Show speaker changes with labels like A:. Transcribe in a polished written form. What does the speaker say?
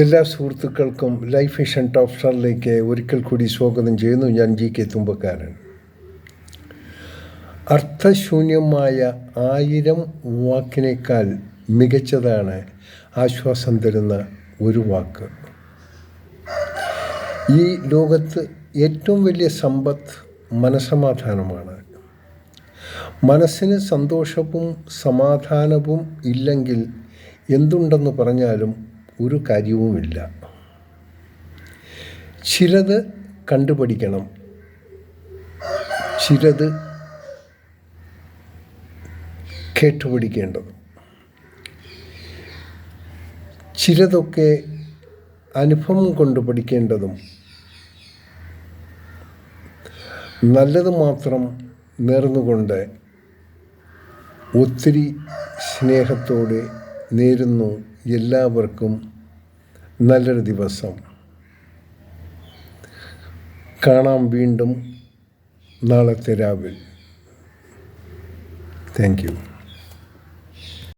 A: എല്ലാ സുഹൃത്തുക്കൾക്കും life mission top സ്റ്റാറിലേക്ക് ഒരിക്കൽ കൂടി സ്വാഗതം ചെയ്യുന്നു. ഞാൻ GK തുമ്പക്കാരൻ. അർത്ഥശൂന്യമായ 1000 വാക്കിനേക്കാൾ മികച്ചതാണ് ആശ്വാസം തരുന്ന ഒരു വാക്ക്. ഈ ലോകത്ത് ഏറ്റവും വലിയ സമ്പത്ത് മനസ്സമാധാനമാണ്. മനസ്സിന് സന്തോഷവും സമാധാനവും ഇല്ലെങ്കിൽ എന്തുണ്ടെന്ന് പറഞ്ഞാലും ഒരു കാര്യവുമില്ല. ചിലത് കണ്ടുപഠിക്കണം, ചിലത് കേട്ടുപഠിക്കേണ്ടത്, ചിലതൊക്കെ അനുഭവം കൊണ്ട് പഠിക്കേണ്ടതും, നല്ലത് മാത്രം നേർന്നുകൊണ്ട് ഒത്തിരി സ്നേഹത്തോടെ നേരുന്നു എല്ലാവർക്കും നല്ലൊരു ദിവസം. കാണാം വീണ്ടും നാളത്തെ രാവിലെ. Thank you.